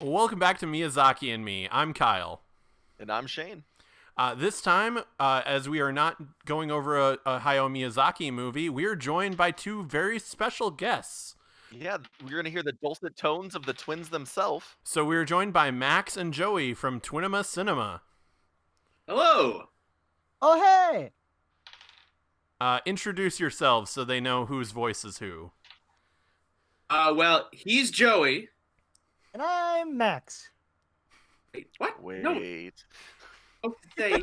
Welcome back to Miyazaki and Me. I'm Kyle. And I'm Cheyne. This time, as we are not going over a Hayao Miyazaki movie, we are joined by two very special guests. Yeah, we're going to hear the dulcet tones of the twins themselves. So we are joined by Max and Joey from Twinema Cinema. Hello. Oh, hey! Introduce yourselves so they know whose voice is who. Well, he's Joey. And I'm Max. Wait, what? Wait. No. Okay.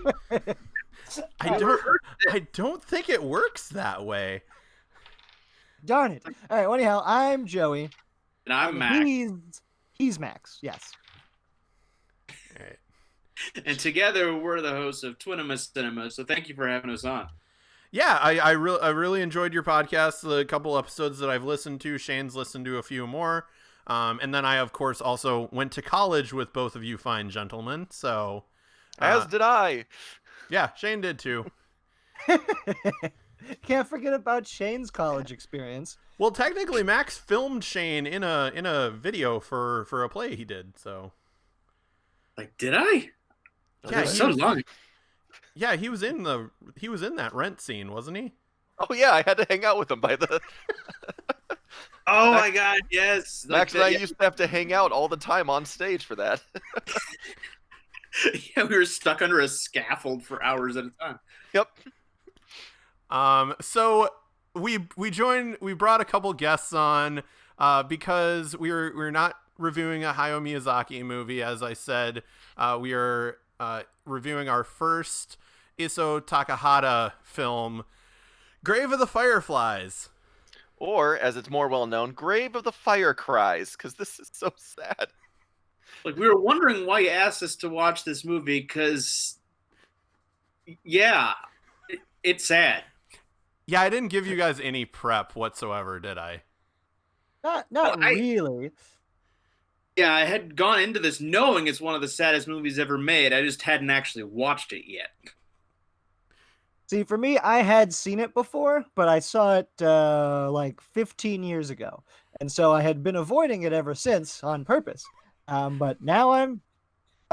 I don't think it works that way. Darn it. All right, well, anyhow, I'm Joey. And I'm Max. He's Max, yes. All right. And together we're the hosts of Twinema Cinema, so thank you for having us on. Yeah, I really enjoyed your podcast. The couple episodes that I've listened to, Shane's listened to a few more. And then I, of course, also went to college with both of you fine gentlemen. So, As did I. Yeah, Cheyne did too. Can't forget about Shane's college experience. Well, technically, Max filmed Cheyne in a video for a play he did. So, Like, did I? Yeah, It was so long. yeah, he was in that Rent scene, wasn't he? Oh, yeah, I had to hang out with them by the... Oh my God, yes. Max and I yeah. used to have to hang out all the time on stage for that. Yeah, we were stuck under a scaffold for hours at a time. Yep. So we brought a couple guests on because we're not reviewing a Hayao Miyazaki movie. As I said, we are reviewing our first Isao Takahata film, Grave of the Fireflies. Or, as it's more well known, Grave of the Fire Cries, because this is so sad. Like, we were wondering why you asked us to watch this movie, because, yeah, it's sad. Yeah, I didn't give you guys any prep whatsoever, did I? Not Well, really. Yeah, I had gone into this knowing it's one of the saddest movies ever made. I just hadn't actually watched it yet. See, for me, I had seen it before, but I saw it like 15 years ago. And so I had been avoiding it ever since on purpose. But now I'm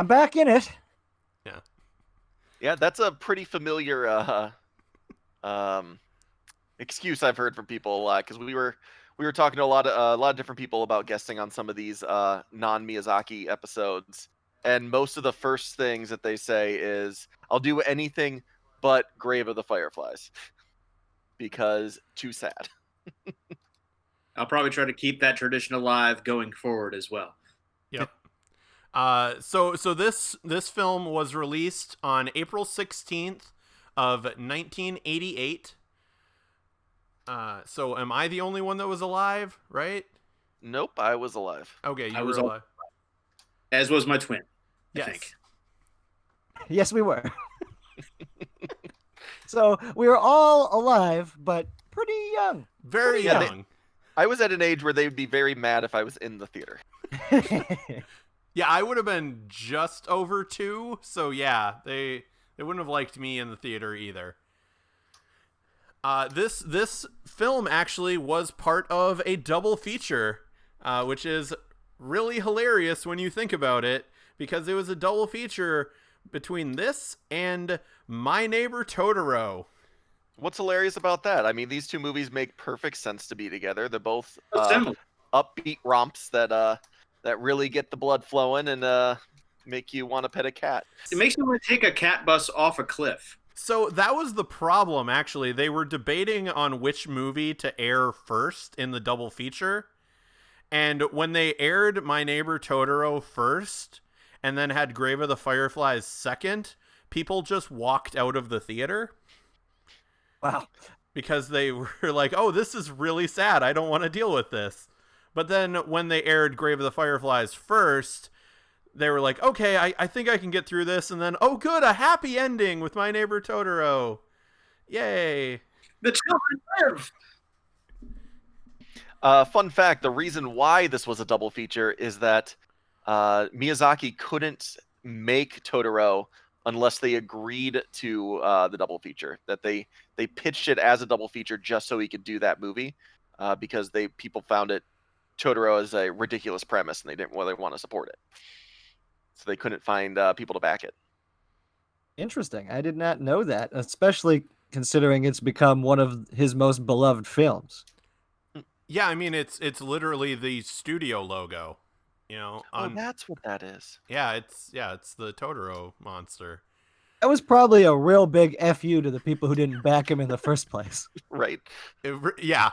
back in it. Yeah. Yeah, that's a pretty familiar excuse I've heard from people, because we were talking to a lot of different people about guesting on some of these non-Miyazaki episodes, and most of the first things that they say is, "I'll do anything but Grave of the Fireflies," because too sad. I'll probably try to keep that tradition alive going forward as well. Yep. So this film was released on April 16th of 1988. So am I the only one that was alive, right? Nope, I was alive. Okay, you I were was alive. As was my twin, I Yes. think. Yes, we were. So we were all alive, but pretty young. Very Yeah, young. I was at an age where they would be very mad if I was in the theater. Yeah, I would have been just over 2, so yeah, they wouldn't have liked me in the theater either. This film actually was part of a double feature, which is really hilarious when you think about it, because it was a double feature between this and My Neighbor Totoro. What's hilarious about that? I mean, these two movies make perfect sense to be together. They're both Similar. upbeat romps that really get the blood flowing and make you want to pet a cat. It makes me want to take a cat bus off a cliff. So that was the problem, actually. They were debating on which movie to air first in the double feature. And when they aired My Neighbor Totoro first, and then had Grave of the Fireflies second, people just walked out of the theater. Wow. Because they were like, oh, this is really sad. I don't want to deal with this. But then when they aired Grave of the Fireflies first, they were like, okay, I think I can get through this. And then, oh, good, a happy ending with My Neighbor Totoro. Yay. The children live! Fun fact, the reason why this was a double feature is that Miyazaki couldn't make Totoro unless they agreed to the double feature. That they pitched it as a double feature just so he could do that movie, because people found it Totoro is a ridiculous premise, and they didn't really want to support it, so they couldn't find people to back it. Interesting. I did not know that, especially considering it's become one of his most beloved films. Yeah, I mean it's literally the studio logo, you know. Oh, that's what that is. Yeah, it's the Totoro monster. That was probably a real big FU to the people who didn't back him in the first place. Right. Yeah.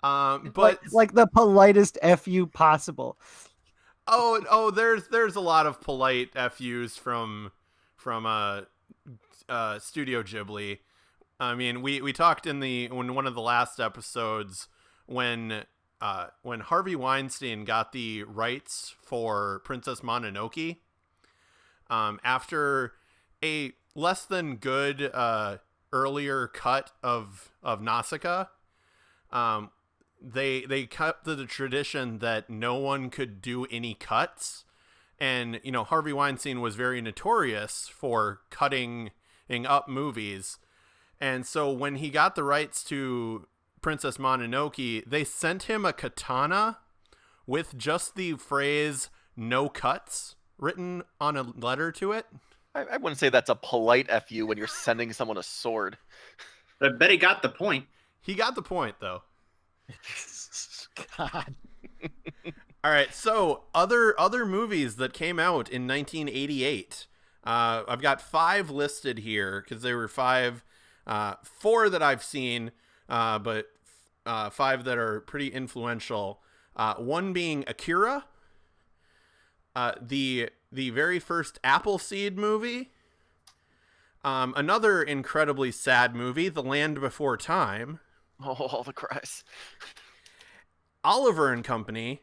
But like the politest FU possible. Oh, there's a lot of polite FUs from Studio Ghibli. I mean, we talked in one of the last episodes when Harvey Weinstein got the rights for Princess Mononoke, after a less than good earlier cut of Nausicaa. They kept the tradition that no one could do any cuts, and you know, Harvey Weinstein was very notorious for cutting up movies. And so when he got the rights to Princess Mononoke, they sent him a katana with just the phrase "no cuts" written on a letter to it. I wouldn't say that's a polite FU when you're sending someone a sword. I bet he got the point. He got the point, though. God. All right, so other movies that came out in 1988. I've got 5 listed here because there were 4 that I've seen, but 5 that are pretty influential. One being Akira, the very first Appleseed movie. Another incredibly sad movie, The Land Before Time. Oh, all the cries. Oliver and Company.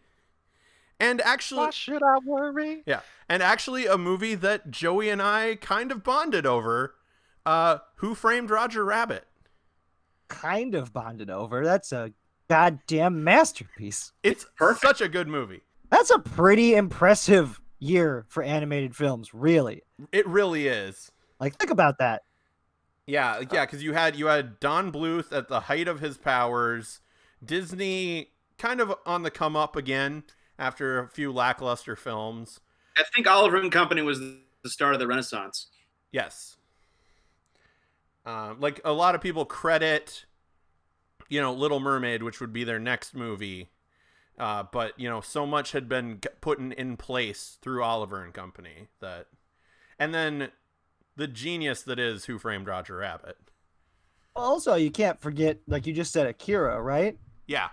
And actually, why should I worry? Yeah, and actually a movie that Joey and I kind of bonded over, Who Framed Roger Rabbit. Kind of bonded over. That's a goddamn masterpiece. It's such a good movie. That's a pretty impressive year for animated films, really. It really is. Like, think about that. Yeah, because you had Don Bluth at the height of his powers, Disney kind of on the come up again after a few lackluster films. I think Oliver and Company was the start of the Renaissance. Yes. Like a lot of people credit, you know, Little Mermaid, which would be their next movie. But, you know, so much had been put in place through Oliver and Company and then the genius that is Who Framed Roger Rabbit. Also, you can't forget, like you just said, Akira, right? Yeah.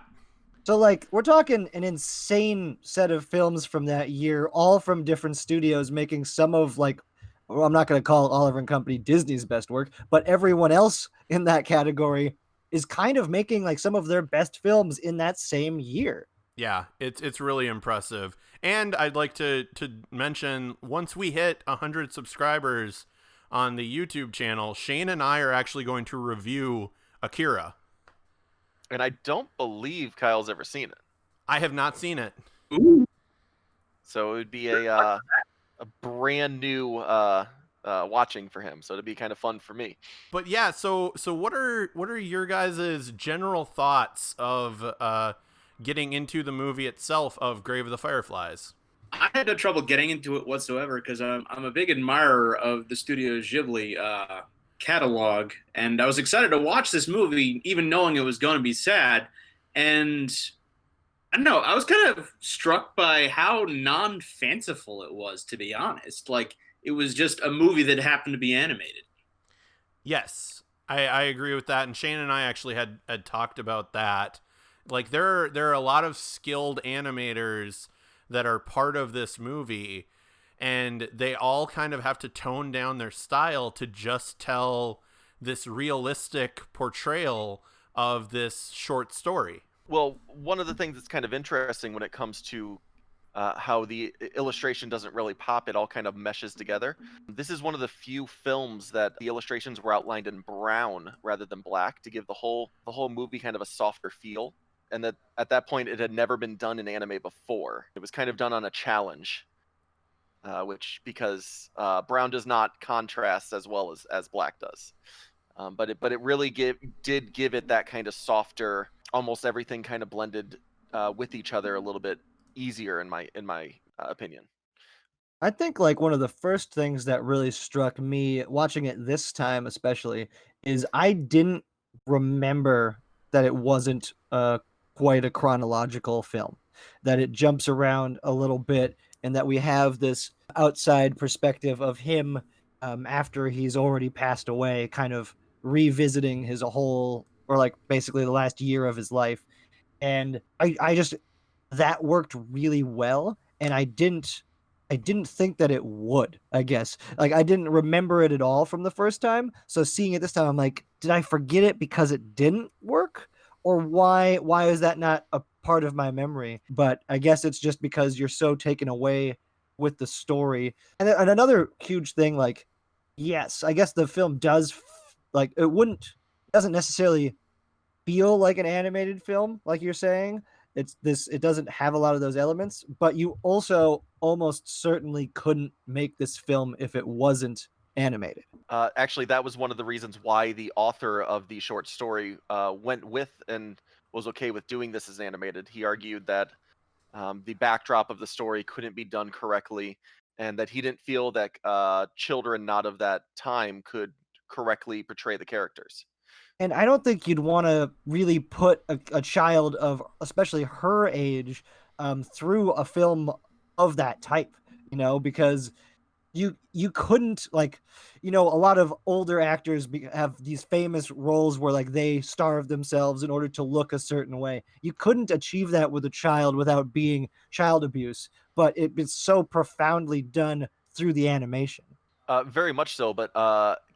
So, like, we're talking an insane set of films from that year, all from different studios, making some of, like, well, I'm not going to call Oliver and Company Disney's best work, but everyone else in that category is kind of making, like, some of their best films in that same year. Yeah, it's really impressive. And I'd like to mention, once we hit 100 subscribers on the YouTube channel, Cheyne and I are actually going to review Akira. And I don't believe Kyle's ever seen it. I have not seen it. Ooh. So it would be a brand new watching for him. So it'd be kind of fun for me. But yeah, so what are your guys' general thoughts of getting into the movie itself of Grave of the Fireflies? I had no trouble getting into it whatsoever because I'm a big admirer of the Studio Ghibli catalog, and I was excited to watch this movie, even knowing it was going to be sad. And I don't know, I was kind of struck by how non-fanciful it was, to be honest. Like, it was just a movie that happened to be animated. Yes, I agree with that. And Shane and I actually had talked about that. Like, there are a lot of skilled animators that are part of this movie, and they all kind of have to tone down their style to just tell this realistic portrayal of this short story. Well, one of the things that's kind of interesting when it comes to how the illustration doesn't really pop, it all kind of meshes together. This is one of the few films that the illustrations were outlined in brown rather than black to give the whole movie kind of a softer feel. And that at that point, it had never been done in anime before. It was kind of done on a challenge, because brown does not contrast as well as black does. But it really did give it that kind of softer, almost everything kind of blended with each other a little bit easier in my opinion. I think like one of the first things that really struck me watching it this time, especially, is I didn't remember that it wasn't quite a chronological film, that it jumps around a little bit, and that we have this outside perspective of him after he's already passed away, kind of revisiting his whole, or like basically the last year of his life. And I just that worked really well, and I didn't think that it would, I guess. Like I didn't remember it at all from the first time. So seeing it this time, I'm like, did I forget it because it didn't work? Or why is that not a part of my memory? But I guess it's just because you're so taken away with the story. And another huge thing, like, yes, I guess the film like doesn't necessarily feel like an animated film, like you're saying. It doesn't have a lot of those elements, but you also almost certainly couldn't make this film if it wasn't animated. Actually, that was one of the reasons why the author of the short story went with and was okay with doing this as animated. He argued that the backdrop of the story couldn't be done correctly, and that he didn't feel that children not of that time could correctly portray the characters. And I don't think you'd want to really put a child of especially her age through a film of that type, because you couldn't, like, a lot of older actors have these famous roles where like they starve themselves in order to look a certain way. You couldn't achieve that with a child without being child abuse, but it's so profoundly done through the animation. Very much so, but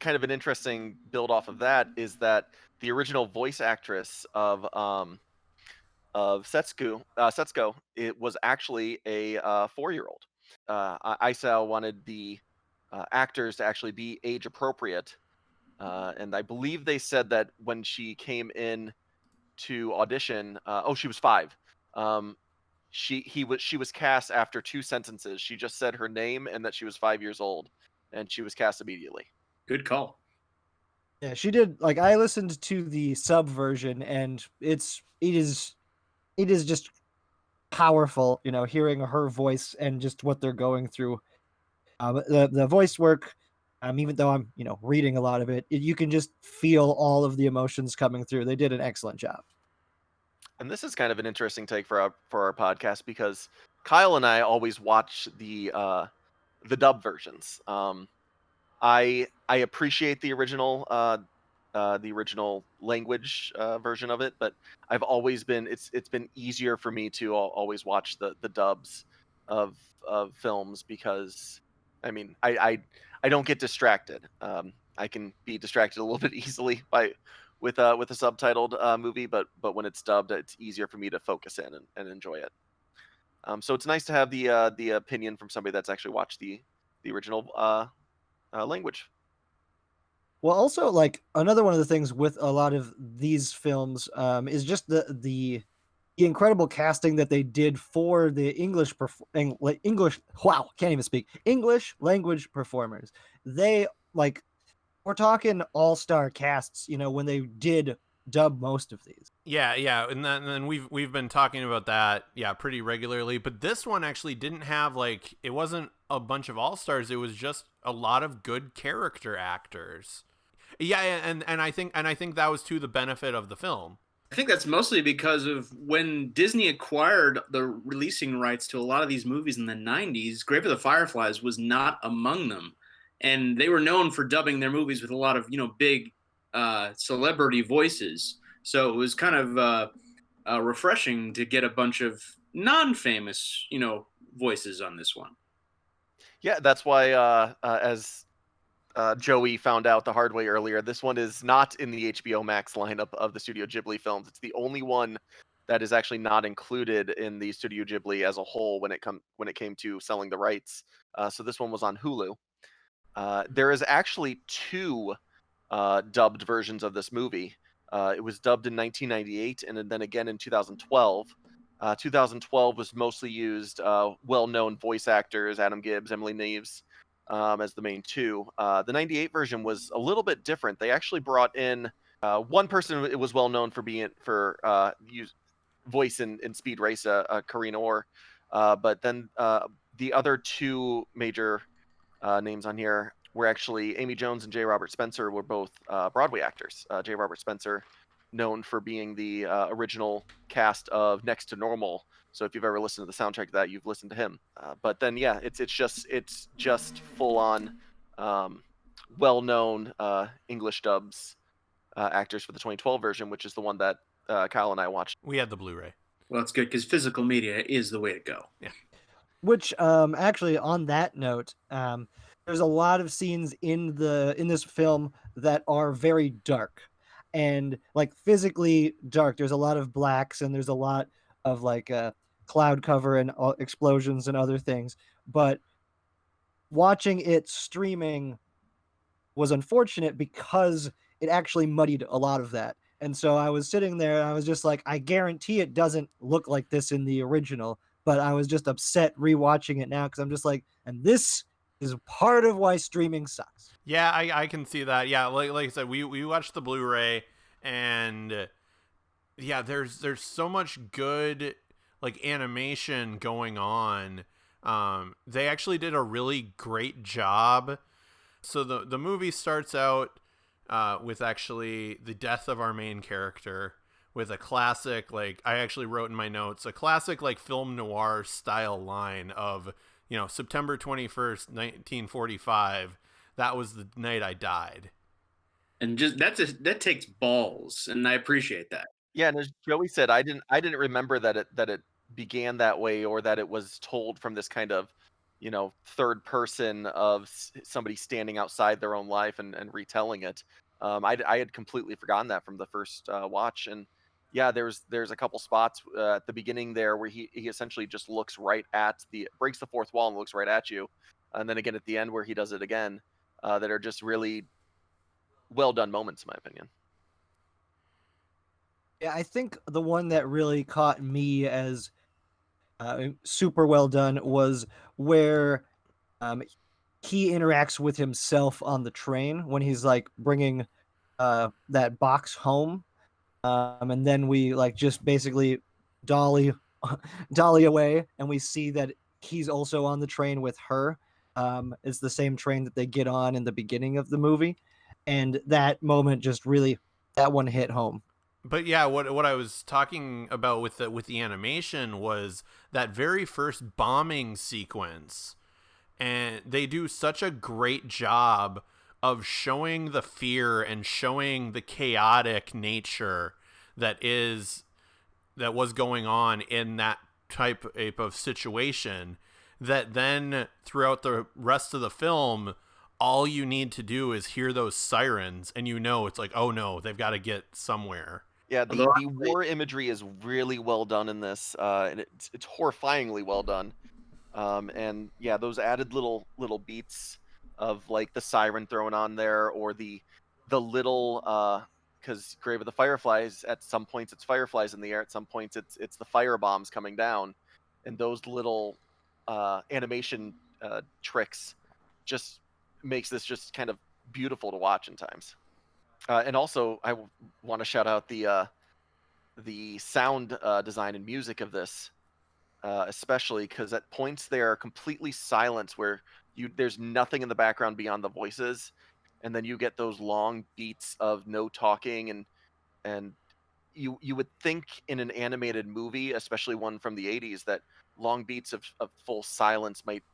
kind of an interesting build off of that is that the original voice actress of Setsuko, it was actually a 4-year-old. Isao wanted the actors to actually be age appropriate, and I believe they said that when she came in to audition, she was 5. She was cast after 2 sentences. She just said her name and that she was 5 years old, and she was cast immediately. Good call. Yeah, she did. Like I listened to the sub version, and it is just powerful, hearing her voice and just what they're going through. The voice work, even though I'm reading a lot of it, you can just feel all of the emotions coming through. They did an excellent job. And this is kind of an interesting take for our podcast, because Kyle and I always watch the dub versions. I appreciate the original language version of it, but I've always been it's been easier for me to always watch the dubs of films, because I mean I don't get distracted. I can be distracted a little bit easily with a subtitled movie, but when it's dubbed, it's easier for me to focus in and enjoy it. So it's nice to have the opinion from somebody that's actually watched the original language. Well, also, like another one of the things with a lot of these films is just the incredible casting that they did for the English. Wow, can't even speak English language performers. They like we're talking all-star casts. When they did dub most of these. Yeah, and then we've been talking about that, pretty regularly. But this one actually didn't have it wasn't a bunch of all-stars. It was just a lot of good character actors. Yeah, and I think that was to the benefit of the film. I think that's mostly because of when Disney acquired the releasing rights to a lot of these movies in the 90s, Grave of the Fireflies was not among them. And they were known for dubbing their movies with a lot of, big celebrity voices. So it was kind of refreshing to get a bunch of non-famous, voices on this one. Yeah, that's why, as Joey found out the hard way earlier, this one is not in the HBO Max lineup of the Studio Ghibli films. It's the only one that is actually not included in the Studio Ghibli as a whole when it came to selling the rights. So this one was on Hulu. There is actually 2 dubbed versions of this movie. It was dubbed in 1998 and then again in 2012. 2012 was mostly used well-known voice actors, Adam Gibbs, Emily Neves, as the main 2. The 98 version was a little bit different. They actually brought in one person. It was well known for voice in Speed Race, Karine Orr. But then the other two major names on here were actually Amy Jones and J. Robert Spencer were both Broadway actors. J. Robert Spencer, known for being the original cast of Next to Normal. So if you've ever listened to the soundtrack to that, you've listened to him. But then yeah, it's just full on well-known English dubs actors for the 2012 version, which is the one that Kyle and I watched. We had the Blu-ray. Well, that's good because physical media is the way to go. Yeah. Which actually on that note, there's a lot of scenes in this film that are very dark and like physically dark. There's a lot of blacks and there's a lot of like cloud cover and explosions and other things. But watching it streaming was unfortunate because it actually muddied a lot of that. And so I was sitting there and I was just like, I guarantee it doesn't look like this in the original, but I was just upset rewatching it now because I'm just like, and this is part of why streaming sucks. Yeah, I can see that. Yeah, like I said, we watched the Blu-ray, and yeah, there's so much good like animation going on. They actually did a really great job. So the movie starts out with actually the death of our main character, with a classic, like I actually wrote in my notes, a classic like film noir style line of, September 21st, 1945. That was the night I died. And just that takes balls, and I appreciate that. Yeah, and as Joey said, I didn't remember that it began that way, or that it was told from this kind of, third person of somebody standing outside their own life and retelling it. I had completely forgotten that from the first watch, and yeah, there's a couple spots at the beginning there where he essentially just looks right at breaks the fourth wall and looks right at you, and then again at the end where he does it again, that are just really well done moments in my opinion. Yeah, I think the one that really caught me as super well done was where he interacts with himself on the train when he's like bringing that box home, and then we like just basically dolly dolly away, and we see that he's also on the train with her. It's the same train that they get on in the beginning of the movie, and that moment just really, that one hit home. But yeah, what I was talking about with the animation was that very first bombing sequence, and they do such a great job of showing the fear and showing the chaotic nature that was going on in that type of situation, that then throughout the rest of the film, all you need to do is hear those sirens and it's like, oh no, they've got to get somewhere. Yeah, the war imagery is really well done in this, and it's horrifyingly well done. And yeah, those added little beats of like the siren thrown on there, or the little because Grave of the Fireflies, at some points it's fireflies in the air, at some points it's the fire bombs coming down, and those little animation tricks just makes this just kind of beautiful to watch in times. And also, I want to shout out the sound design and music of this, especially because at points they are completely silent, where there's nothing in the background beyond the voices, and then you get those long beats of no talking, and you would think in an animated movie, especially one from the 80s, that long beats of full silence might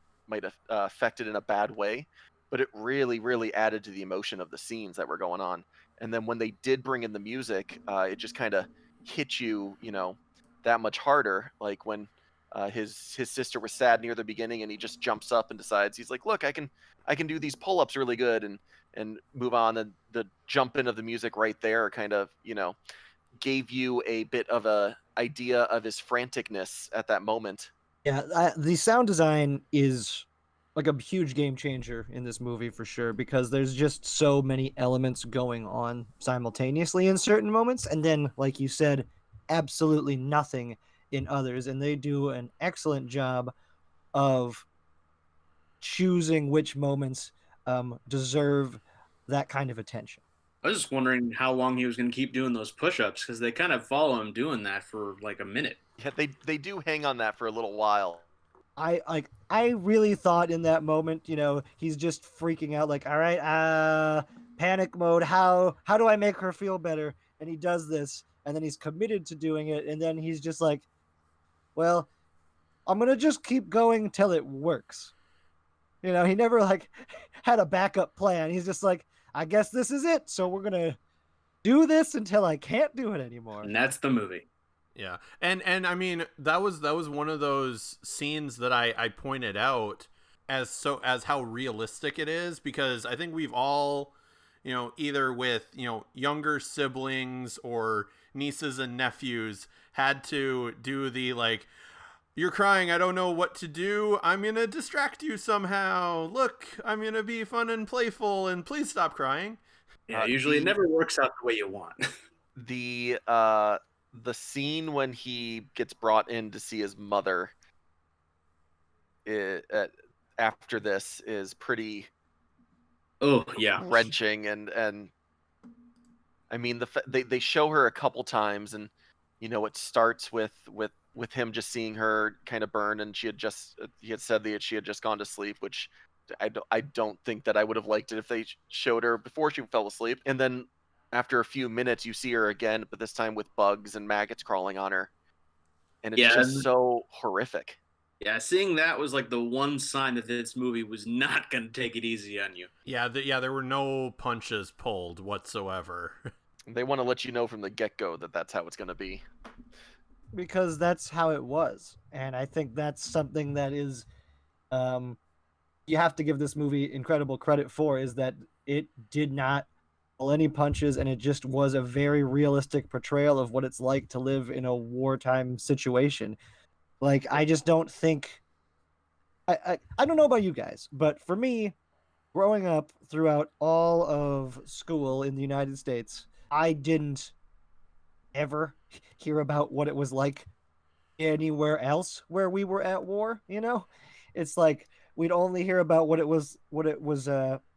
affect it in a bad way, but it really, really added to the emotion of the scenes that were going on. And then when they did bring in the music, it just kind of hit you, that much harder. Like when his sister was sad near the beginning, and he just jumps up and decides, he's like, look, I can do these pull-ups really good, and move on. And the jump in of the music right there kind of, gave you a bit of a idea of his franticness at that moment. Yeah, the sound design is like a huge game changer in this movie for sure, because there's just so many elements going on simultaneously in certain moments, and then, like you said, absolutely nothing in others. And they do an excellent job of choosing which moments deserve that kind of attention. I was just wondering how long he was going to keep doing those push-ups because they kind of follow him doing that for like a minute. Yeah, they do hang on that for a little while. I really thought in that moment, he's just freaking out, like, all right, panic mode. How do I make her feel better? And he does this, and then he's committed to doing it, and then he's just like, well, I'm gonna just keep going till it works. He never like had a backup plan. He's just like, I guess this is it. So we're gonna do this until I can't do it anymore. And that's the movie. Yeah. And I mean, that was one of those scenes that I pointed out as how realistic it is, because I think we've all, either with, younger siblings or nieces and nephews had to do the like, you're crying, I don't know what to do, I'm gonna distract you somehow, look, I'm gonna be fun and playful, and please stop crying. Yeah, usually it never works out the way you want. The scene when he gets brought in to see his mother after this is pretty wrenching, and I mean they show her a couple times, and it starts with him just seeing her kind of burn, and he had said that she had just gone to sleep, which I don't think that I would have liked it if they showed her before she fell asleep. And then after a few minutes you see her again, but this time with bugs and maggots crawling on her, and it's just so horrific. Yeah, seeing that was like the one sign that this movie was not going to take it easy on you. Yeah, there were no punches pulled whatsoever. They want to let you know from the get-go that that's how it's going to be. Because that's how it was. And I think that's something that is, you have to give this movie incredible credit for, is that it did not pull any punches, and it just was a very realistic portrayal of what it's like to live in a wartime situation. Like, I just don't think, I don't know about you guys, but for me, growing up throughout all of school in the United States, I didn't ever hear about what it was like anywhere else where we were at war. It's like we'd only hear about what it was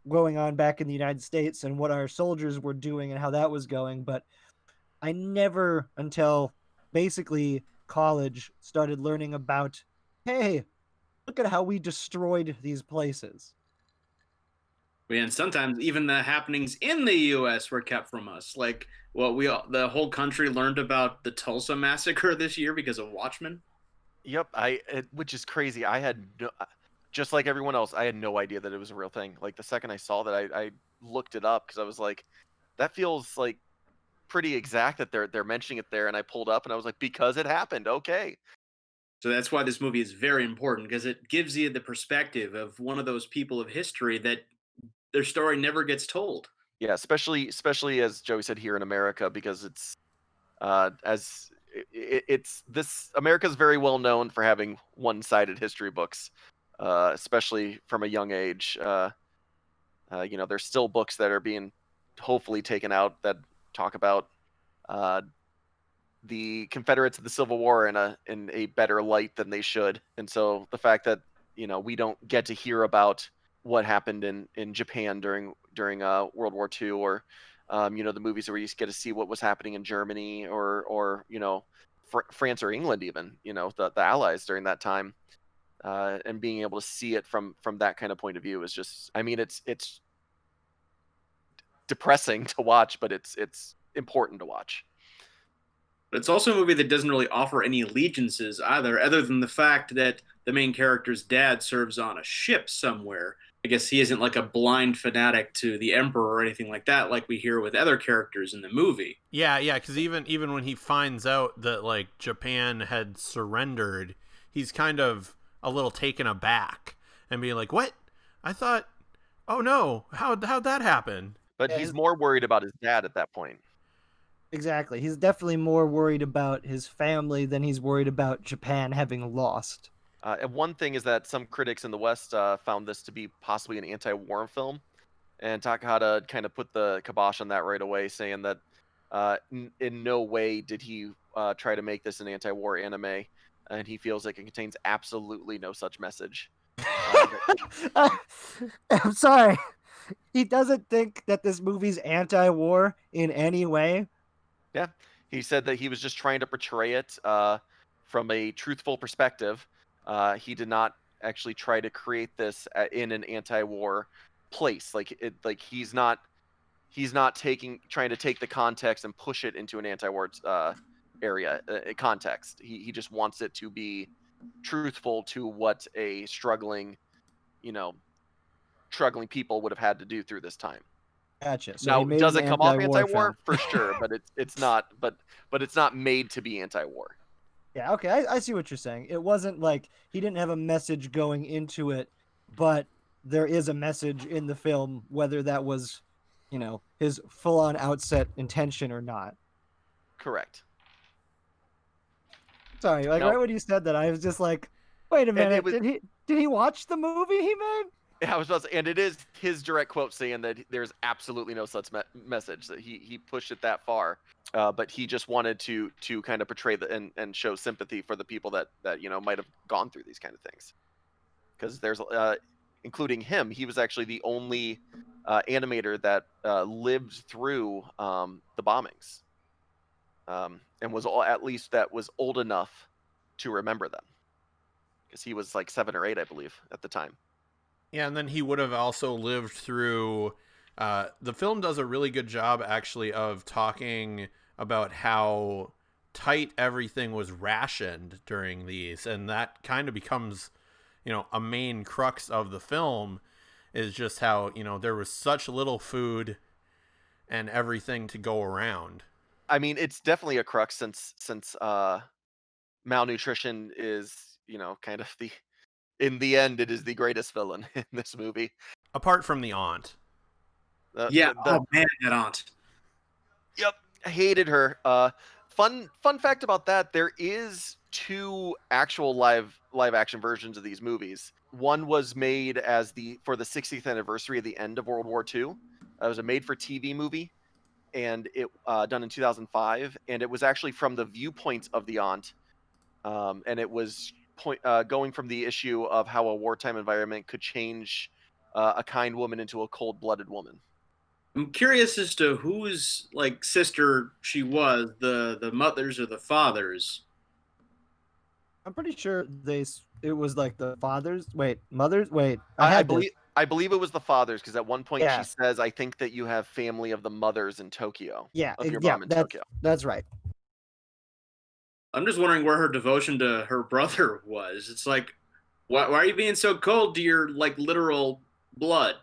going on back in the United States and what our soldiers were doing and how that was going. But I never, until basically college, started learning about, hey, look at how we destroyed these places. And sometimes even the happenings in the U.S. were kept from us. Like, the whole country learned about the Tulsa massacre this year because of Watchmen. Yep, which is crazy. I had just like everyone else, I had no idea that it was a real thing. Like the second I saw that, I looked it up because I was like, that feels like pretty exact that they're mentioning it there. And I pulled up and I was like, because it happened. Okay. So that's why this movie is very important, because it gives you the perspective of one of those people of history that their story never gets told. Yeah, especially as Joey said, here in America, because it's America's very well known for having one-sided history books, especially from a young age. There's still books that are being hopefully taken out that talk about the Confederates of the Civil War in a better light than they should. And so the fact that we don't get to hear about what happened in Japan during World War II, or the movies where you get to see what was happening in Germany or France or England, even the Allies during that time, and being able to see it from that kind of point of view is just, I mean, it's depressing to watch, but it's important to watch. But it's also a movie that doesn't really offer any allegiances either, other than the fact that the main character's dad serves on a ship somewhere. I guess he isn't like a blind fanatic to the Emperor or anything like that, like we hear with other characters in the movie. Yeah, because even when he finds out that like Japan had surrendered, he's kind of a little taken aback and being like, "What? I thought, oh no, how'd that happen?" But he's more worried about his dad at that point. Exactly. He's definitely more worried about his family than he's worried about Japan having lost. And one thing is that some critics in the West found this to be possibly an anti-war film, and Takahata kind of put the kibosh on that right away, saying that in no way did he try to make this an anti-war anime, and he feels like it contains absolutely no such message. I'm sorry. he doesn't think that this movie's anti-war in any way. Yeah, he said that he was just trying to portray it from a truthful perspective. He did not actually try to create this in an anti-war place. Like he's not trying to take the context and push it into an anti-war area context. He just wants it to be truthful to what a struggling people would have had to do through this time. Gotcha. So Now, he made does an it come off anti-war anti-war? film. For sure, but it's not. But it's not made to be anti-war. Yeah, okay, I see what you're saying. It wasn't like he didn't have a message going into it, but there is a message in the film, whether that was, his full-on outset intention or not. Correct. Sorry, like No. right when you said that, I was just like, wait a minute, did he watch the movie he made? I was about to say, and it is his direct quote saying that there's absolutely no such message, that he pushed it that far, but he just wanted to kind of portray and show sympathy for the people that might have gone through these kind of things, because there's including him, he was actually the only animator that lived through the bombings, and was that was old enough to remember them, because he was like 7 or 8, I believe, at the time. Yeah, and then he would have also lived through... the film does a really good job, actually, of talking about how tight everything was rationed during these, and that kind of becomes, a main crux of the film, is just how, there was such little food and everything to go around. I mean, it's definitely a crux since malnutrition is, kind of in the end, it is the greatest villain in this movie. Apart from the aunt. Oh man, that aunt. Yep, I hated her. Fun fact about that: there is 2 actual live action versions of these movies. One was made for the 60th anniversary of the end of World War II. It was a made-for-TV movie, and it done in 2005, and it was actually from the viewpoint of the aunt, and it was going from the issue of how a wartime environment could change a kind woman into a cold-blooded woman. I'm curious as to whose sister she was, the mothers or the fathers. I'm pretty sure it was like the fathers. Wait, mothers. Wait, I believe it was the fathers, because at one point Yeah. she says, "I think that you have family of the mothers in Tokyo." Yeah, of your mom in Tokyo. That's right. I'm just wondering where her devotion to her brother was. It's like, why are you being so cold to your literal blood?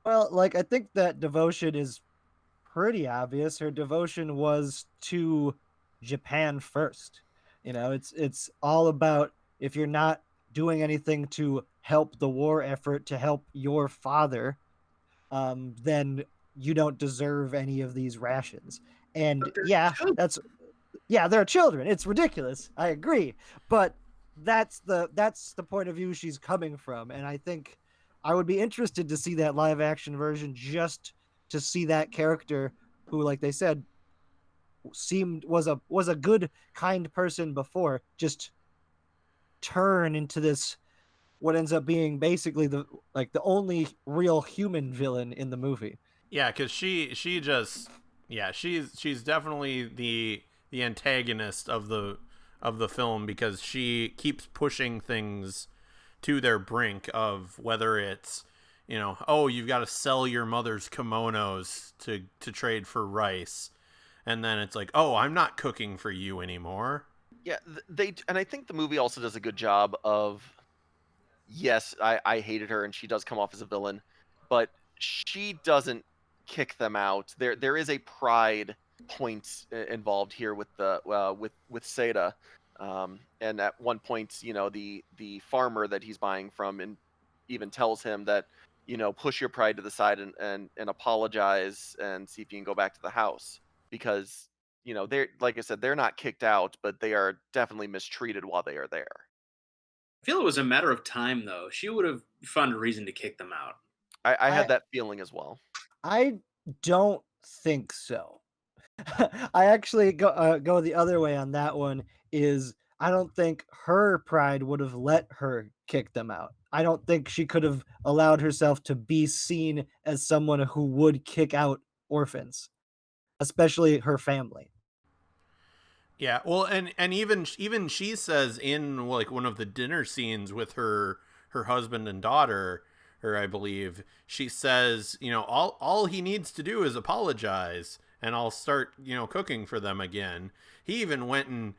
Well, I think that devotion is pretty obvious. Her devotion was to Japan first. It's all about, if you're not doing anything to help the war effort, to help your father, then you don't deserve any of these rations. And they're children. It's ridiculous. I agree. But that's the point of view she's coming from. And I think I would be interested to see that live action version, just to see that character who, like they said, was a good, kind person before, just turn into this, what ends up being basically the only real human villain in the movie. Yeah, because she's definitely the antagonist of the film, because she keeps pushing things to their brink of, whether it's, you've got to sell your mother's kimonos to trade for rice, and then it's like, I'm not cooking for you anymore. Yeah, and I think the movie also does a good job of, yes, I hated her and she does come off as a villain, but she doesn't kick them out. There is a pride point involved here with with Seda, and at one point, the farmer that he's buying from, and even tells him that, push your pride to the side and apologize and see if you can go back to the house, because they're, like I said, they're not kicked out, but they are definitely mistreated while they are there. I feel it was a matter of time, though. She would have found a reason to kick them out. I had that feeling as well. I don't think so. I actually go the other way on that one. Is I don't think her pride would have let her kick them out. I don't think she could have allowed herself to be seen as someone who would kick out orphans, especially her family. Yeah, well, and even she says in like one of the dinner scenes with her husband and daughter, or I believe she says, all he needs to do is apologize, and I'll start cooking for them again. He even went and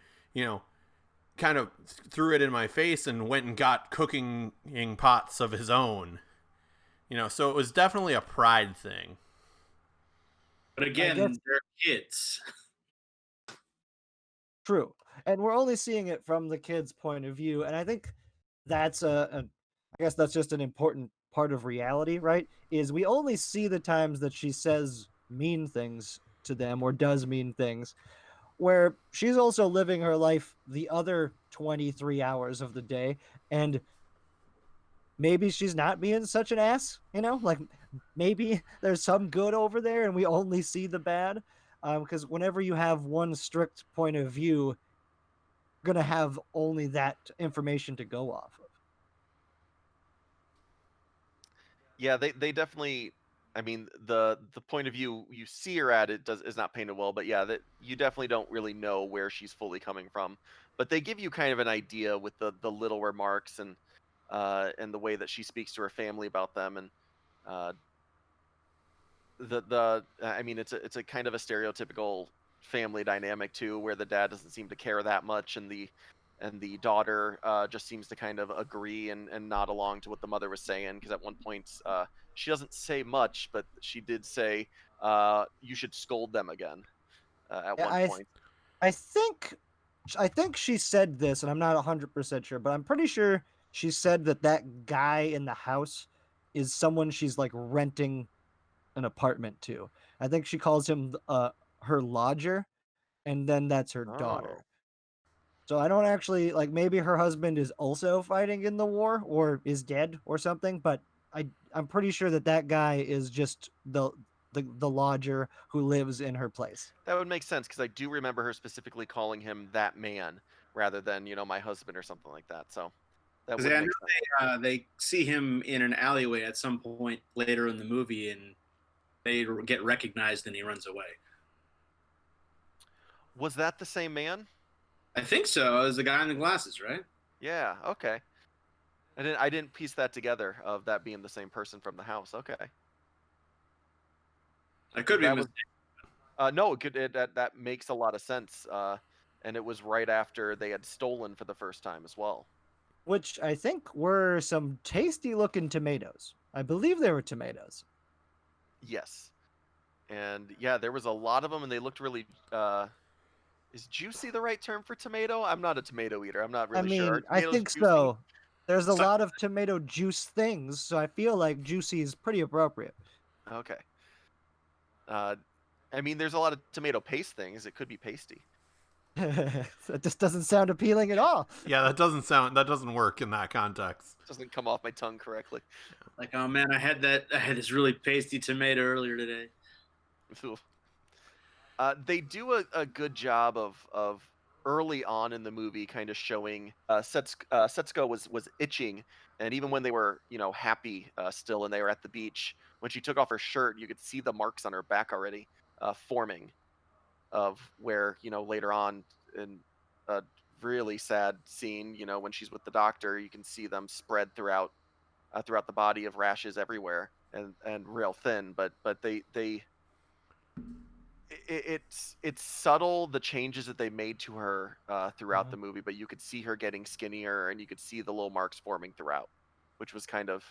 kind of threw it in my face and went and got cooking pots of his own. So it was definitely a pride thing. But again, they're kids. True. And we're only seeing it from the kid's point of view. And I think that's I guess that's just an important part of reality, right? Is we only see the times that she says mean things to them or does mean things, where she's also living her life the other 23 hours of the day. And maybe she's not being such an ass, like maybe there's some good over there and we only see the bad. Because whenever you have one strict point of view, you're gonna have only that information to go off of. Yeah, they definitely. I mean, the point of view you see her at is not painted well, but yeah, that you definitely don't really know where she's fully coming from. But they give you kind of an idea with the little remarks and the way that she speaks to her family about them, and uh, I mean, it's a kind of a stereotypical family dynamic too, where the dad doesn't seem to care that much, and the daughter just seems to kind of agree and nod along to what the mother was saying, because at one point she doesn't say much, but she did say you should scold them again at Yeah, one point. I think I think she said this, and I'm not 100% sure, but I'm pretty sure she said that that guy in the house is someone she's like renting an apartment to. I think she calls him her lodger, and then that's her Oh, daughter. So I don't actually like, maybe her husband is also fighting in the war or is dead or something, but I'm pretty sure that that guy is just the lodger who lives in her place. that would make sense, because I do remember her specifically calling him that man rather than my husband or something like that. So that Because would I make sense. know they see him in an alleyway at some point later in the movie, and they get recognized, and he runs away. Was that the same man? I think so. It was the guy in the glasses, right? Yeah. Okay. I didn't piece that together of that being the same person from the house. Okay. I could be That was mistaken. no, that makes a lot of sense. And it was right after they had stolen for the first time as well. Which I think were some tasty looking tomatoes. I believe they were tomatoes. Yes. And yeah, there was a lot of them, and they looked really. Is juicy the right term for tomato? I'm not a tomato eater. I'm not I really sure. Are mean, I tomatoes think juicy? so. There's a So, lot of tomato juice things, so I feel like juicy is pretty appropriate. Okay. Uh, I mean, there's a lot of tomato paste things. It could be pasty. That just doesn't sound appealing at all. Yeah, that doesn't work in that context. Doesn't come off my tongue correctly. like, oh man, I had this really pasty tomato earlier today. They do a good job of early on in the movie kind of showing Setsuko was itching, and even when they were happy still and they were at the beach, when she took off her shirt, you could see the marks on her back already forming, of where later on in a really sad scene, when she's with the doctor, you can see them spread throughout the body, of rashes everywhere, and real thin, but they it's subtle, the changes that they made to her throughout the movie, but you could see her getting skinnier, and you could see the little marks forming throughout, which was kind of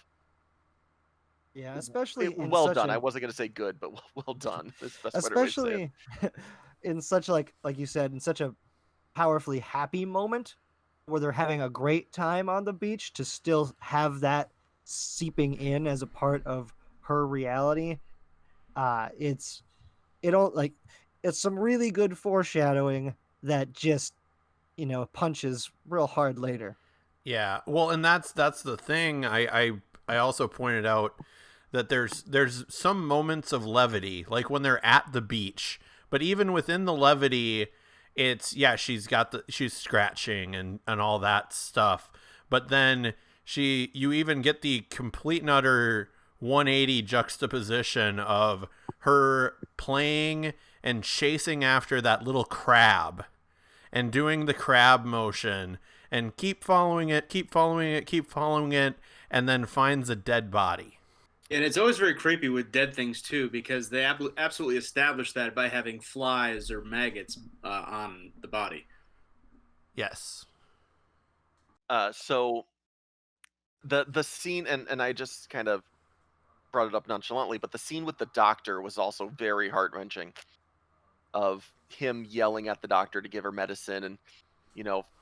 Yeah, especially in well such done. I an wasn't going to say good, but well done. That's the best way to say it. especially in such, like you said, in such a powerfully happy moment where they're having a great time on the beach, to still have that seeping in as a part of her reality. It's it don't like it's some really good foreshadowing that just punches real hard later. Yeah, well, and that's the thing. I also pointed out that there's some moments of levity, like when they're at the beach, but even within the levity, it's she's scratching and all that stuff, but then you even get the complete and utter 180 juxtaposition of her playing and chasing after that little crab and doing the crab motion and keep following it, and then finds a dead body. And it's always very creepy with dead things too, because they absolutely establish that by having flies or maggots on the body. Yes. So the scene, and I just kind of brought it up nonchalantly, but the scene with the doctor was also very heart-wrenching, of him yelling at the doctor to give her medicine and,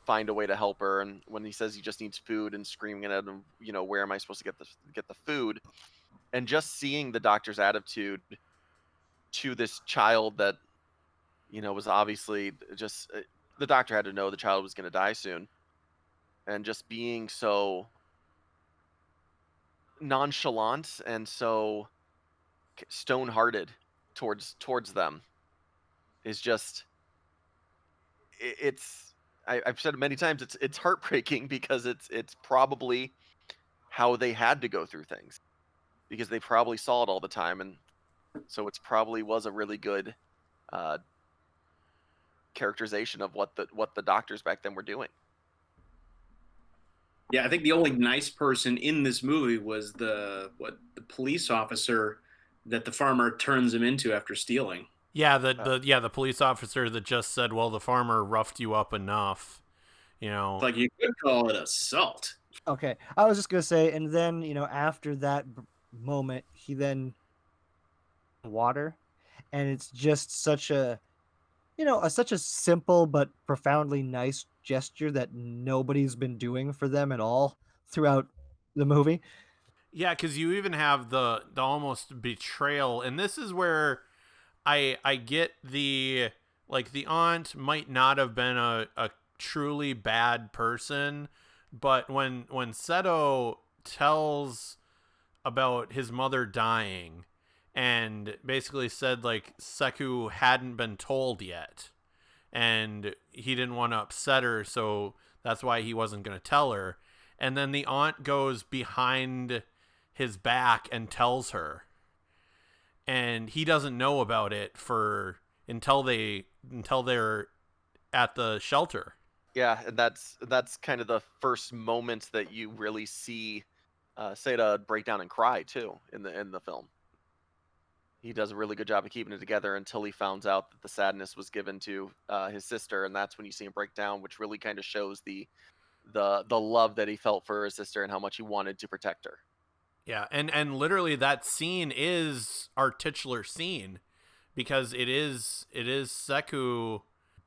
find a way to help her. And when he says he just needs food and screaming at him, where am I supposed to get the food? And just seeing the doctor's attitude to this child that, was obviously just, the doctor had to know the child was going to die soon. And just being so nonchalant and so stone-hearted towards them is just, I've said it many times, it's heartbreaking, because it's probably how they had to go through things, because they probably saw it all the time, and so it's probably was a really good characterization of what the doctors back then were doing. Yeah, I think the only nice person in this movie was the police officer that the farmer turns him into after stealing. Yeah, the police officer that just said, "Well, the farmer roughed you up enough." Like, you could call it assault. Okay, I was just gonna say, and then after that moment, he then water, and it's just such a such a simple but profoundly nice gesture that nobody's been doing for them at all throughout the movie. Yeah, because you even have the almost betrayal, and this is where I get the aunt might not have been a truly bad person, but when Seto tells about his mother dying and basically said Seku hadn't been told yet and he didn't want to upset her, so that's why he wasn't going to tell her, and then the aunt goes behind his back and tells her, and he doesn't know about it until they're at the shelter. Yeah, and that's kind of the first moment that you really see Seda break down and cry too in the film. He does a really good job of keeping it together until he finds out that the sadness was given to his sister, and that's when you see him break down, which really kind of shows the love that he felt for his sister and how much he wanted to protect her. Yeah, and literally that scene is our titular scene, because it is Seku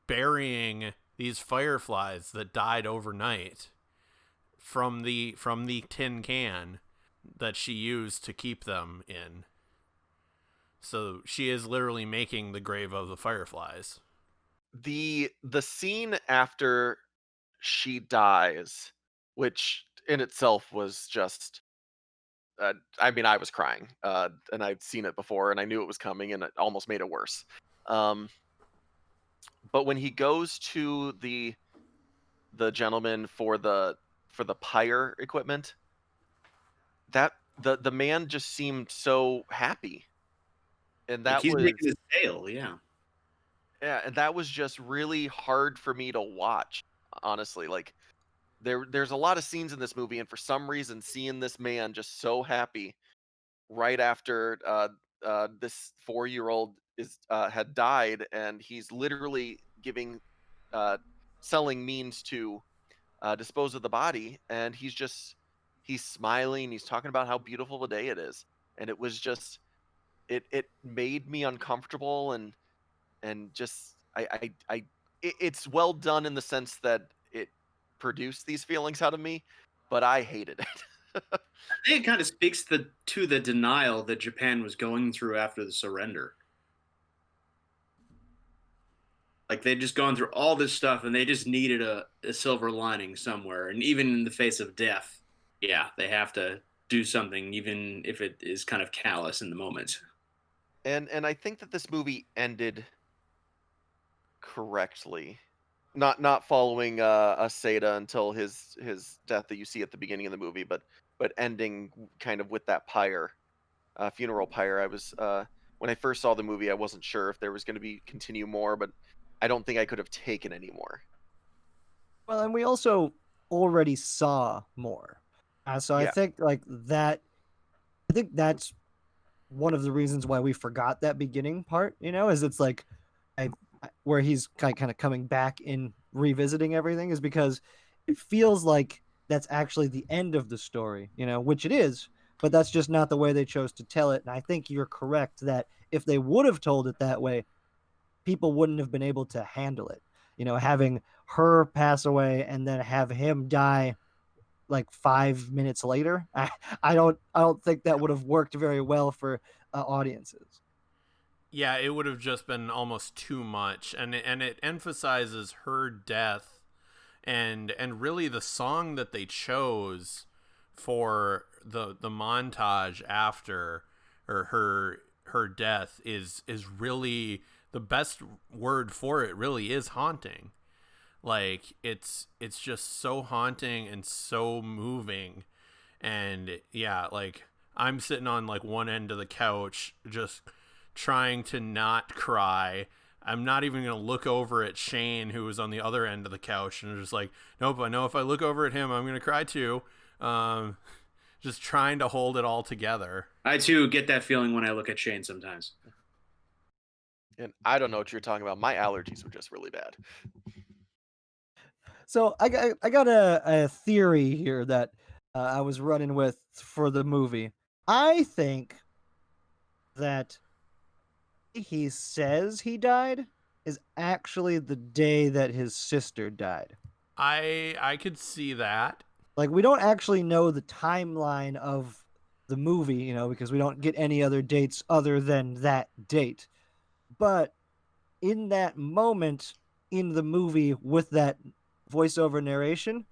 burying these fireflies that died overnight from the tin can that she used to keep them in. So she is literally making the grave of the fireflies. The scene after she dies, which in itself was just I mean, I was crying, and I'd seen it before, and I knew it was coming, and it almost made it worse. But when he goes to the gentleman for the pyre equipment, that the man just seemed so happy, and that he's was making his tale, yeah. Yeah, and that was just really hard for me to watch, honestly. Like, there's a lot of scenes in this movie, and for some reason, seeing this man just so happy right after this 4-year-old had died, and he's literally selling means to dispose of the body, and he's smiling, he's talking about how beautiful a day it is, and it was just it made me uncomfortable, and just it's well done in the sense that it produced these feelings out of me, but I hated it. I think it kind of speaks to the denial that Japan was going through after the surrender. Like, they'd just gone through all this stuff, and they just needed a silver lining somewhere. And even in the face of death, yeah, they have to do something, even if it is kind of callous in the moment. And I think that this movie ended correctly. not following a Seda until his death that you see at the beginning of the movie, but ending kind of with that pyre, funeral pyre. I was when I first saw the movie, I wasn't sure if there was going to be continue more, but I don't think I could have taken any more. Well, and we also already saw more. So I Yeah. think like that. I think that's one of the reasons why we forgot that beginning part. Is it's like where he's kind of coming back in revisiting everything is because it feels like that's actually the end of the story. Which it is, but that's just not the way they chose to tell it. And I think you're correct that if they would have told it that way, people wouldn't have been able to handle it. Having her pass away and then have him die like 5 minutes later. I don't think that would have worked very well for audiences. Yeah, it would have just been almost too much, and it emphasizes her death, and really the song that they chose for the montage after or her death is really the best word for it. Really is haunting. Like it's just so haunting and so moving, and yeah, like I'm sitting on like one end of the couch just trying to not cry. I'm not even going to look over at Cheyne, who was on the other end of the couch, and just like, nope, I know if I look over at him, I'm going to cry too. Just trying to hold it all together. I too get that feeling when I look at Cheyne sometimes. And I don't know what you're talking about. My allergies were just really bad. So I got a theory here that I was running with for the movie. I think that he says he died is actually the day that his sister died. I could see that. Like we don't actually know the timeline of the movie, because we don't get any other dates other than that date. But in that moment in the movie with that voiceover narration,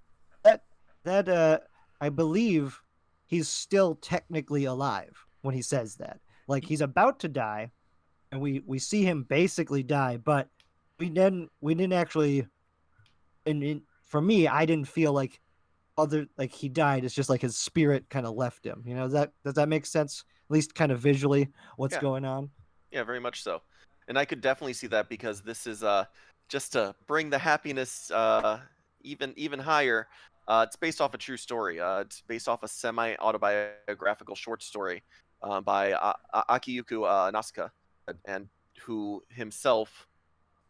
that I believe he's still technically alive when he says that. Like he's about to die, and we see him basically die, but we didn't actually. And for me, I didn't feel like he died. It's just like his spirit kind of left him. Does that make sense? At least kind of visually, what's Yeah. going on. Yeah, very much so. And I could definitely see that because this is just to bring the happiness even higher. It's based off a true story. It's based off a semi-autobiographical short story by Akiyuki Nasuka, and who himself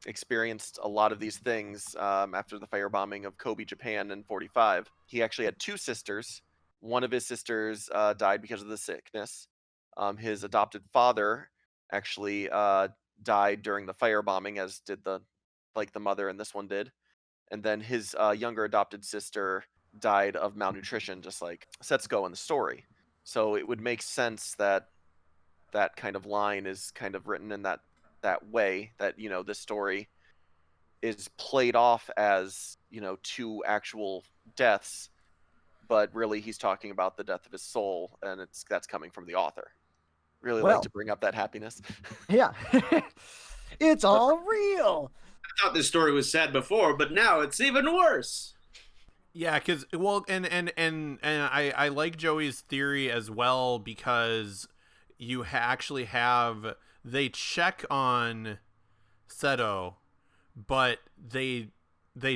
experienced a lot of these things after the firebombing of Kobe, Japan in '45. He actually had two sisters. One of his sisters died because of the sickness. His adopted father actually died during the firebombing, as did the mother in this one did. And then his younger adopted sister died of malnutrition, just like Setsuko in the story. So it would make sense that that kind of line is kind of written in that way, that this story is played off as two actual deaths, but really he's talking about the death of his soul, and that's coming from the author. Really like to bring up that happiness. Yeah. It's all real. I thought this story was sad before, but now it's even worse. Yeah, because and I like Joey's theory as well, because you actually have, they check on Seto, but they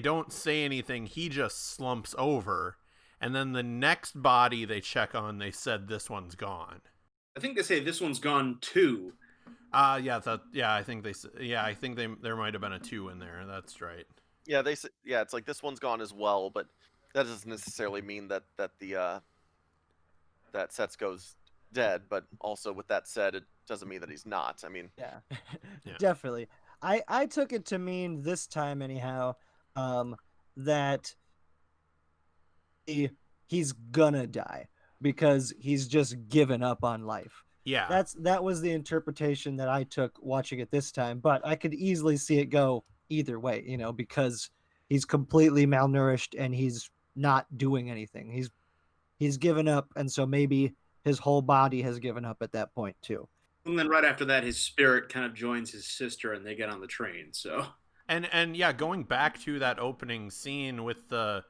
don't say anything. He just slumps over, and then the next body they check on, they said this one's gone. I think they say this one's gone too. I think there might have been a 2 in there. That's right. Yeah, it's like this one's gone as well, but that doesn't necessarily mean that that Setsuko's dead. But also, with that said, it doesn't mean that he's not. I mean, yeah. Yeah. Definitely. I took it to mean this time anyhow, that he's gonna die because he's just given up on life. Yeah. That was the interpretation that I took watching it this time, but I could easily see it go either way, because he's completely malnourished and he's not doing anything. He's given up, and so maybe his whole body has given up at that point too. And then right after that, his spirit kind of joins his sister, and they get on the train. So And yeah, going back to that opening scene with the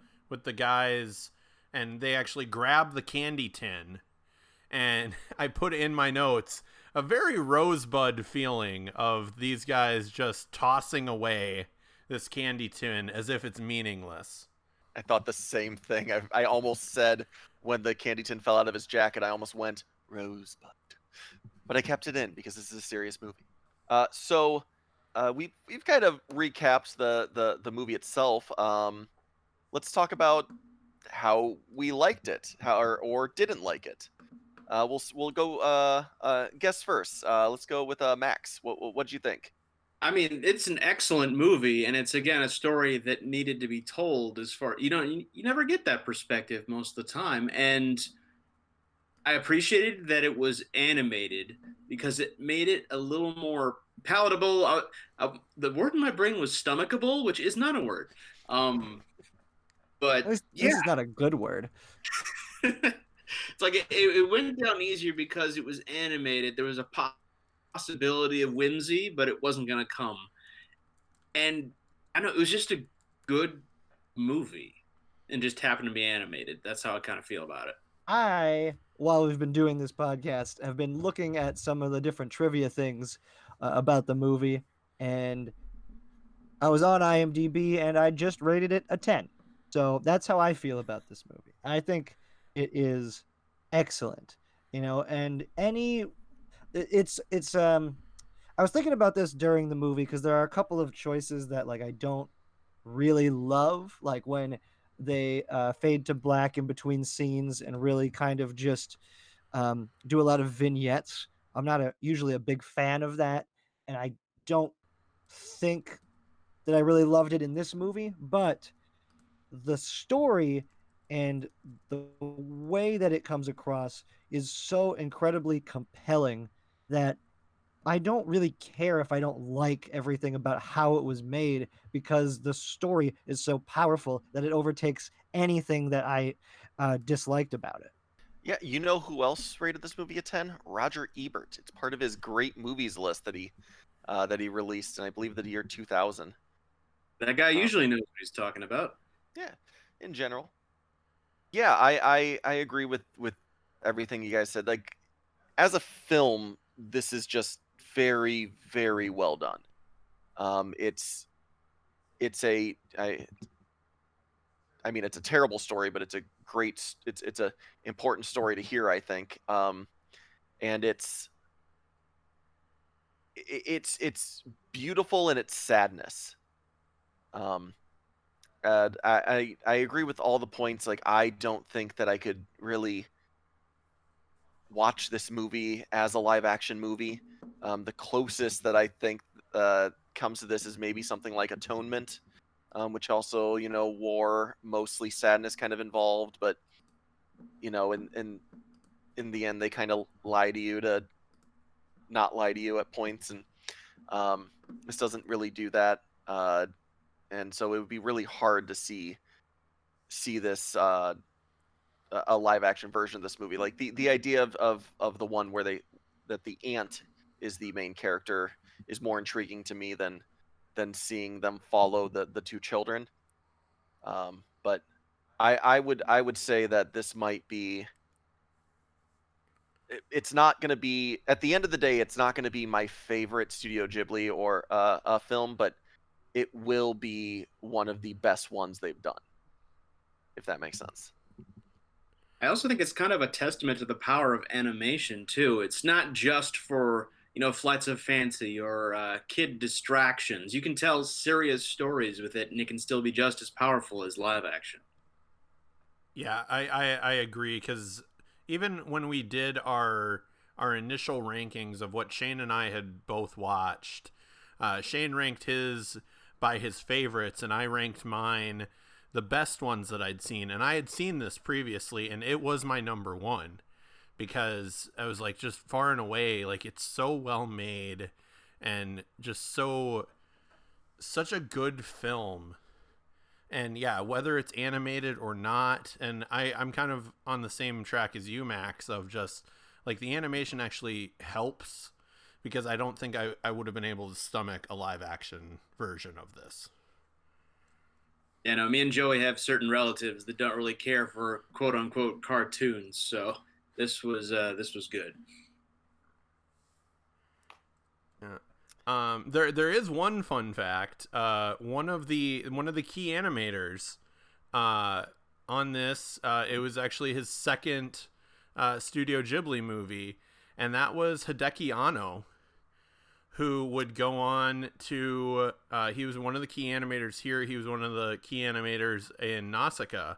guys, and they actually grab the candy tin, and I put in my notes a very Rosebud feeling of these guys just tossing away this candy tin as if it's meaningless. I thought the same thing. I almost said when the candy tin fell out of his jacket, I almost went Rosebud, but I kept it in because this is a serious movie. We've kind of recapped the movie itself. Let's talk about how we liked it, how or didn't like it. We'll go guess first. Let's go with Max. What'd you think? I mean, it's an excellent movie, and it's again a story that needed to be told. As far you never get that perspective most of the time, and I appreciated that it was animated because it made it a little more palatable. The word in my brain was stomachable, which is not a word. But This is not a good word. It's like it went down easier because it was animated. There was a possibility of whimsy, but it wasn't going to come. And I know it was just a good movie and just happened to be animated. That's how I kind of feel about it. While we've been doing this podcast, have been looking at some of the different trivia things about the movie, and I was on IMDb and I just rated it a 10. So that's how I feel about this movie. I think it is excellent, and it's I was thinking about this during the movie because there are a couple of choices that like I don't really love, like when they fade to black in between scenes and really kind of just do a lot of vignettes. I'm not usually a big fan of that, and I don't think that I really loved it in this movie, but the story and the way that it comes across is so incredibly compelling that I don't really care if I don't like everything about how it was made, because the story is so powerful that it overtakes anything that I disliked about it. Yeah, you know who else rated this movie a 10? Roger Ebert. It's part of his great movies list that he released in, I believe, the year 2000. That guy usually knows what he's talking about. Yeah, in general. Yeah, I agree with everything you guys said. Like, as a film, this is just very, very well done. It's a I mean, it's a terrible story, but it's a important story to hear, I think. And it's beautiful in its sadness. And I agree with all the points. Like, I don't think that I could really watch this movie as a live action movie. The closest that I think comes to this is maybe something like Atonement, which also, war, mostly sadness kind of involved, but in the end they kind of lie to you to not lie to you at points, and this doesn't really do that, and so it would be really hard to see this a live action version of this movie. Like the idea of the one where that the aunt is the main character is more intriguing to me than seeing them follow the two children. But I would say that this might be. It's not going to be, at the end of the day, it's not going to be my favorite Studio Ghibli or a film, but it will be one of the best ones they've done, if that makes sense. I also think it's kind of a testament to the power of animation too. It's not just for flights of fancy or kid distractions. You can tell serious stories with it, and it can still be just as powerful as live action. Yeah, I agree, because even when we did our initial rankings of what Cheyne and I had both watched, Cheyne ranked his by his favorites, and I ranked mine the best ones that I'd seen. And I had seen this previously, and it was my number one, because I was like, just far and away, like, it's so well made and just such a good film. And yeah, whether it's animated or not, and I'm kind of on the same track as you, Max, of just like the animation actually helps, because I don't think I would have been able to stomach a live action version of this. You know, me and Joey have certain relatives that don't really care for quote unquote cartoons, so this was good. Yeah. There is one fun fact. One of the key animators on this, it was actually his second Studio Ghibli movie, and that was Hideki Anno, who would go on to he was one of the key animators here. He was one of the key animators in Nausicaa.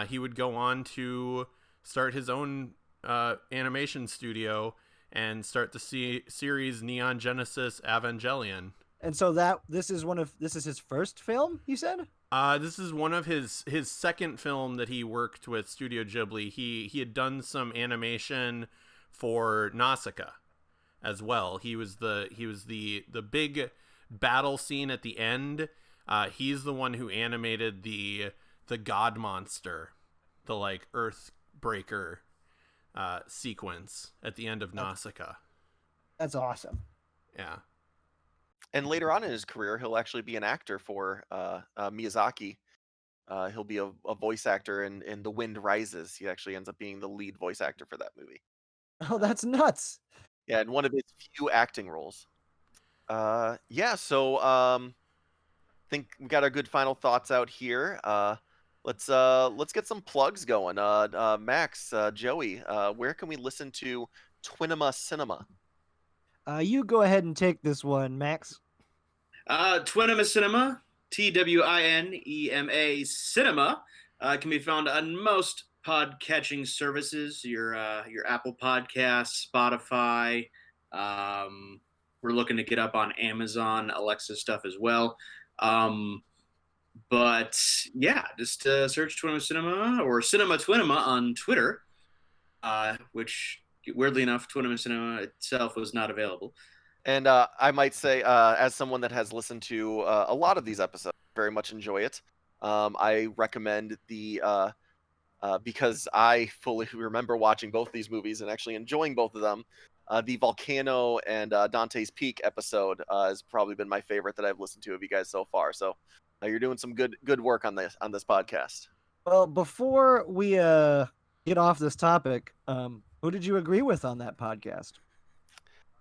He would go on to start his own animation studio and start the series Neon Genesis Evangelion. And so this is his first film, you said? This is one of his second film that he worked with Studio Ghibli. He had done some animation for Nausicaa as well. He was the big battle scene at the end. He's the one who animated the god monster, the like Earthbreaker sequence at the end of Nausicaa. That's awesome. Yeah. And later on in his career, he'll actually be an actor for Miyazaki. He'll be a voice actor in The Wind Rises. He actually ends up being the lead voice actor for that movie. Oh, that's nuts. Yeah, in one of his few acting roles. So think we got our good final thoughts out here. Let's get some plugs going. Max, Joey, where can we listen to Twinema Cinema? You go ahead and take this one, Max. Twinema Cinema, Twinema Cinema, can be found on most podcatching services. Your Apple Podcasts, Spotify. We're looking to get up on Amazon Alexa stuff as well. But yeah, just search Twinema Cinema or Cinema Twinema on Twitter, which weirdly enough, Twinema Cinema itself was not available. And I might say, as someone that has listened to a lot of these episodes, very much enjoy it. I recommend because I fully remember watching both these movies and actually enjoying both of them. The Volcano and Dante's Peak episode has probably been my favorite that I've listened to of you guys so far. So you're doing some good work on this podcast. Well, before we get off this topic, who did you agree with on that podcast?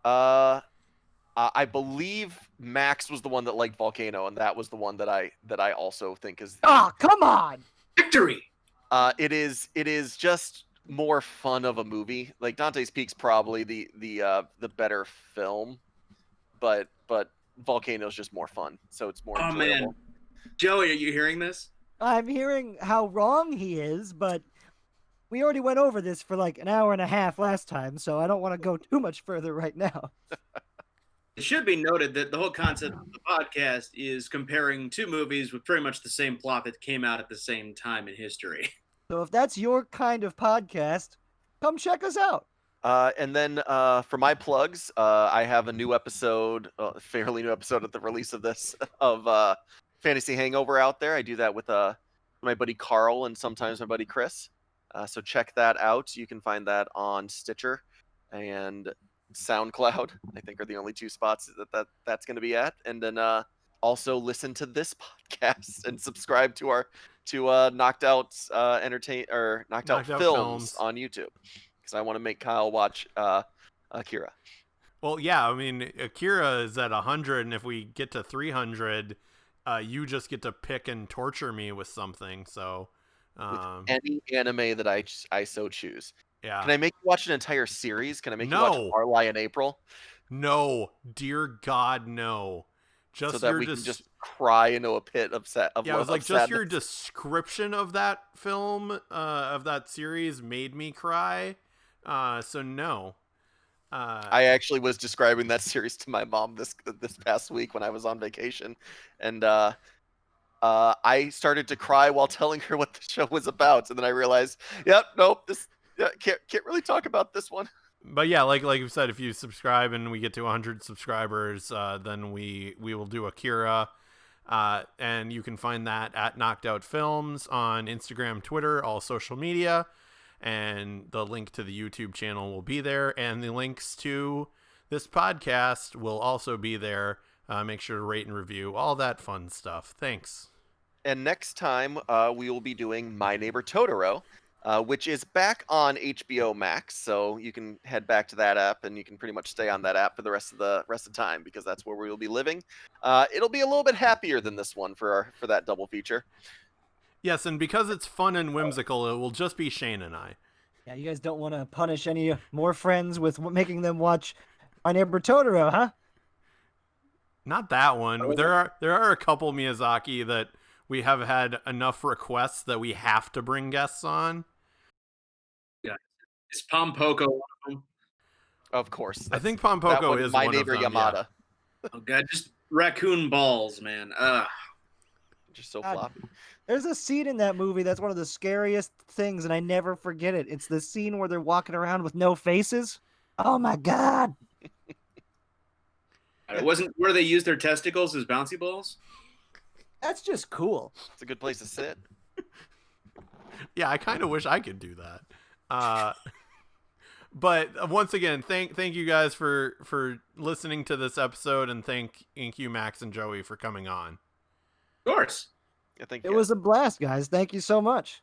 I believe Max was the one that liked Volcano, and that was the one that I also think is. Oh, come on! Victory. It is just more fun of a movie. Like Dante's Peak's probably the better film, but Volcano's just more fun, so it's more enjoyable. Man, Joey, are you hearing this? I'm hearing how wrong he is, but we already went over this for like an hour and a half last time, so I don't want to go too much further right now. It should be noted that the whole concept of the podcast is comparing two movies with pretty much the same plot that came out at the same time in history. So if that's your kind of podcast, come check us out. And then for my plugs, I have a new episode, a fairly new episode at the release of this, of Fantasy Hangover out there. I do that with my buddy Carl and sometimes my buddy Chris. So check that out. You can find that on Stitcher and SoundCloud, I think, are the only two spots that's going to be at. And then also listen to this podcast and subscribe to Knocked Out Films on YouTube, because I want to make Kyle watch Akira. Well, yeah, I mean, Akira is at 100, and if we get to 300, you just get to pick and torture me with something. So with any anime that I so choose. Yeah. Can I make you watch an entire series? Can I make you watch Starlight in April? No, dear God, no. Just so that we can just cry into a pit of yeah, it was like just your description of that film, of that series, made me cry. So no. I actually was describing that series to my mom this past week when I was on vacation, and I started to cry while telling her what the show was about, and then I realized, can't really talk about this one. But yeah, like you said, if you subscribe and we get to 100 subscribers, then we will do Akira, and you can find that at Knocked Out Films on Instagram, Twitter, all social media, and the link to the YouTube channel will be there, and the links to this podcast will also be there. Make sure to rate and review, all that fun stuff. Thanks. And next time, we will be doing My Neighbor Totoro, which is back on HBO Max. So you can head back to that app, and you can pretty much stay on that app for the rest of the time, because that's where we will be living. It'll be a little bit happier than this one for that double feature. Yes, and because it's fun and whimsical, it will just be Cheyne and I. Yeah, you guys don't want to punish any more friends with making them watch My Neighbor Totoro, huh? Not that one. There are a couple Miyazaki that we have had enough requests that we have to bring guests on. Yeah, is Pompoko one of them? Of course. I think Pompoko is My one Neighbor of them, Yamada. Yeah. Oh god, just raccoon balls, man. Just so God. floppy. There's a scene in that movie that's one of the scariest things, and I never forget it. It's the scene where they're walking around with no faces. Oh my god! It wasn't where they used their testicles as bouncy balls. That's just cool. It's a good place to sit. Yeah, I kind of wish I could do that. But once again, thank you guys for listening to this episode, and thank you, Max and Joey, for coming on. Of course. I think It was a blast, guys. Thank you so much.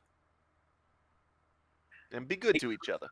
and be good to each other.